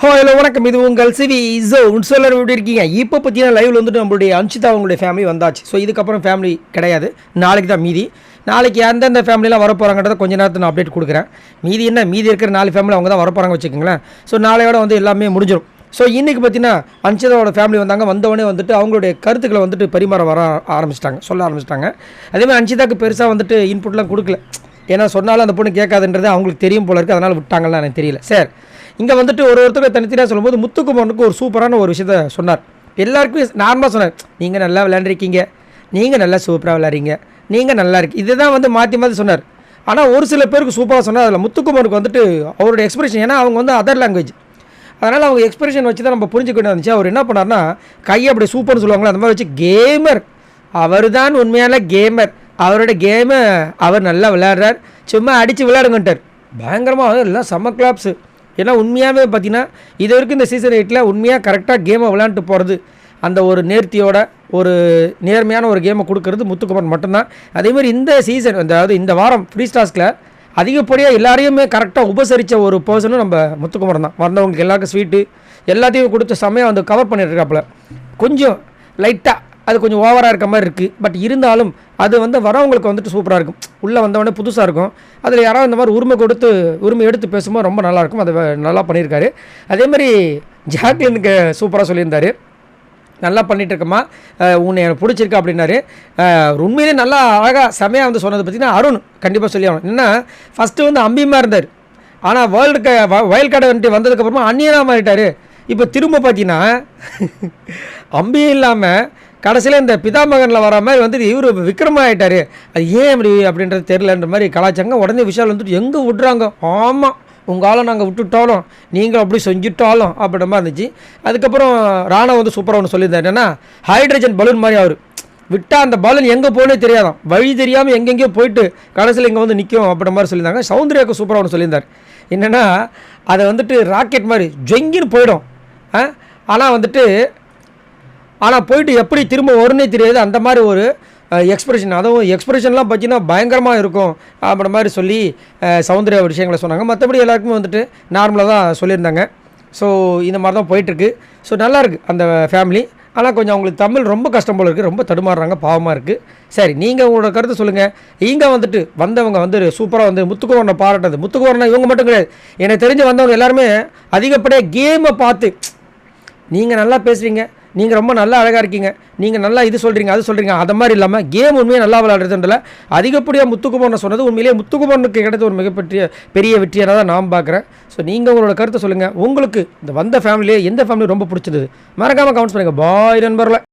Hello வணக்கம். இது உங்கள் சிவி ஜோன். சொல்லர் எப்படி இருக்கீங்க? இப்போ பார்த்தீங்கன்னா லைவில் வந்துட்டு நம்மளுடைய அன்ஷிதா அவங்களுடைய ஃபேமிலி வந்தாச்சு. ஸோ இதுக்கப்புறம் ஃபேமிலி கிடையாது, நாளைக்கு தான் மீதி. நாளைக்கு எந்தெந்த ஃபேமிலிலாம் வர போகிறாங்கன்றத கொஞ்ச நேரத்தில் நான் அப்டேட் கொடுக்குறேன். மீதி இருக்கிற 4 ஃபேமிலி அவங்க தான் வர போகிறாங்க வச்சுக்கோங்களேன். ஸோ நாளையோட வந்து எல்லாமே முடிஞ்சிடும். ஸோ இன்றைக்கி பார்த்தீங்கன்னா அன்ஷிதாவோட ஃபேமிலி வந்தாங்க. வந்தவொடனே வந்துட்டு அவங்களுடைய கருத்துக்களை வந்துட்டு பரிமாற சொல்ல ஆரம்பிச்சிட்டாங்க. அதேமாதிரி அன்ஷிதாவுக்கு பெருசாக வந்துட்டு இன்புட்லாம் கொடுக்கல. ஏன்னா சொன்னாலும் அந்த பொண்ணு கேட்காதுன்றது அவங்களுக்கு தெரியும் போல இருக்குது. அதனால் விட்டாங்கன்னு எனக்கு தெரியல. சார் இங்கே வந்துட்டு ஒருத்தர் தனித்தனியாக சொல்லும்போது முத்துக்குமரனுக்கு ஒரு சூப்பரான ஒரு விஷயத்த சொன்னார். எல்லாருக்குமே நார்மலாக சொன்னார், நீங்கள் நல்லா விளையாண்டுருக்கீங்க, நீங்கள் நல்லா சூப்பராக விளையாடுறீங்க, நீங்கள் நல்லா இருக்கு, இதுதான் வந்து மாற்றி சொன்னார். ஆனால் ஒரு சில பேருக்கு சூப்பராக சொன்னார். அதில் முத்துக்குமரனுக்கு வந்துட்டு அவருடைய எக்ஸ்பிரஷன், ஏன்னா அவங்க வந்து அதர் லாங்குவேஜ், அதனால் அவங்க எக்ஸ்பிரஷன் வச்சு தான் நம்ம புரிஞ்சுக்க வேண்டியது இருந்துச்சு. அவர் என்ன பண்ணார்னா கையை அப்படி சூப்பர்னு சொல்லுவாங்களே அந்த மாதிரி வச்சு கேமர், அவர் தான் உண்மையான கேமர், அவரோட கேமை அவர் நல்லா விளையாடுறார், சும்மா அடித்து விளையாடுங்கன்ட்டார். பயங்கரமாக எல்லாம் செம்ம கிளாப்ஸு. ஏன்னா உண்மையாகவே பார்த்தீங்கன்னா இது வரைக்கும் இந்த சீசன் 8 உண்மையாக கரெக்டாக கேமை விளையாண்டுட்டு போகிறது, அந்த ஒரு நேர்த்தியோட ஒரு நேர்மையான ஒரு கேமை கொடுக்கறது முத்துக்குமரன் மட்டும்தான். அதேமாதிரி இந்த சீசன், அதாவது இந்த வாரம் ஃப்ரீ ஸ்டார்ஸில் அதிகப்படியாக எல்லாரையுமே கரெக்டாக உபசரித்த ஒரு பர்சனும் நம்ம முத்துக்குமரன் தான். வந்தவங்களுக்கு எல்லாருக்கும் ஸ்வீட்டு எல்லாத்தையும் கொடுத்த சமயம் வந்து கவர் பண்ணிட்டுருக்காப்புல. கொஞ்சம் லைட்டாக அது கொஞ்சம் ஓவராக இருக்க மாதிரி இருக்குது. பட் இருந்தாலும் அது வந்து வரவங்களுக்கு வந்துட்டு சூப்பராக இருக்கும். உள்ளே வந்தவொடனே புதுசாக இருக்கும். அதில் யாராவது இந்த மாதிரி உரிமை எடுத்து பேசும்போது ரொம்ப நல்லாயிருக்கும். அதை நல்லா பண்ணியிருக்காரு. அதேமாதிரி ஜாக்லினுக்கு சூப்பராக சொல்லியிருந்தார், நல்லா பண்ணிகிட்ருக்கம்மா, உன்னை எனக்கு பிடிச்சிருக்கா அப்படின்னாரு. உண்மையிலே நல்லா அழகாக செமையாக வந்து சொன்னது பார்த்திங்கன்னா அருண் கண்டிப்பாக சொல்லி ஆகணும். என்னென்னா ஃபஸ்ட்டு வந்து அம்பியமாக இருந்தார், ஆனால் வயல் கார்டு வந்துட்டு வந்ததுக்கப்புறமா அந்நியனாக மாறிட்டார். இப்போ திரும்ப பார்த்தீங்கன்னா அம்பியும் இல்லாமல் கடைசியில் இந்த பிதாமகனில் வர மாதிரி வந்துட்டு இவர் விக்ரமாக ஆகிட்டார். அது ஏன் அப்படி அப்படின்றது தெரிலன்ற மாதிரி கலாச்சாங்க. உடனே விஷால் வந்துட்டு எங்கே விட்றாங்க, ஆமாம் உங்களால் நாங்கள் விட்டுட்டாலும் நீங்கள் அப்படி செஞ்சுட்டாலும் அப்படின்ற மாதிரி இருந்துச்சு. அதுக்கப்புறம் ராணா வந்து சூப்பராக ஒன்று சொல்லியிருந்தார், என்னென்னா ஹைட்ரஜன் பலூன் மாதிரி அவர் விட்டால் அந்த பலூன் எங்கே போனே தெரியாதான், வழி தெரியாமல் எங்கெங்கேயோ போயிட்டு கடைசியில் இங்கே வந்து நிற்கும் அப்படின்ற மாதிரி சொல்லியிருந்தாங்க. சௌந்தர்யாவுக்கு சூப்பராக ஒன்று சொல்லியிருந்தார், என்னென்னா அதை வந்துட்டு ராக்கெட் மாதிரி ஜொங்கின்னு போயிடும், ஆனால் போயிட்டு எப்படி திரும்ப வரும்னே தெரியாது, அந்த மாதிரி ஒரு எக்ஸ்பிரஷன். அதுவும் எக்ஸ்பிரஷன்லாம் பார்த்தீங்கன்னா பயங்கரமாக இருக்கும் அப்படின்ற மாதிரி சொல்லி சௌந்தர்யா விஷயங்களை சொன்னாங்க. மற்றபடி எல்லாருக்குமே வந்துட்டு நார்மலாக தான் சொல்லியிருந்தாங்க. ஸோ இந்த மாதிரி தான் போயிட்டுருக்கு. ஸோ நல்லாயிருக்கு அந்த ஃபேமிலி. ஆனால் கொஞ்சம் அவங்களுக்கு தமிழ் ரொம்ப கஷ்டம் போல் இருக்குது, ரொம்ப தடுமாறுறாங்க, பாவமாக இருக்குது. சரி, நீங்கள் உங்களோட கருத்தை சொல்லுங்கள். இங்கே வந்துட்டு வந்தவங்க வந்து சூப்பராக வந்து முத்துக்குமரனை பாராட்டது. முத்துக்குமரனை இவங்க மட்டும் கிடையாது, எனக்கு தெரிஞ்சு வந்தவங்க எல்லாருமே அதிகப்படியாக கேமை பார்த்து நீங்கள் நல்லா பேசுகிறீங்க, நீங்கள் ரொம்ப நல்லா அழகாக இருக்கீங்க, நீங்கள் நல்லா இது சொல்கிறீங்க அது சொல்கிறீங்க, அது மாதிரி இல்லாமல் கேம் உண்மையாக நல்லா விளையாடுறதுன்றல அதிகப்படியாக முத்துக்குமரனை சொன்னது உண்மையிலேயே முத்துக்குமரனுக்கு கிடைத்த ஒரு பெரிய வெற்றியாக தான் நான் பார்க்குறேன். ஸோ நீங்கள் உங்களோட கருத்தை சொல்லுங்கள். உங்களுக்கு இந்த வந்த ஃபேமிலியே எந்த ஃபேமிலி ரொம்ப பிடிச்சிருந்தது மறக்காமல் கமெண்ட்ஸ் பண்ணுங்கள். பாய் நண்பர்களே.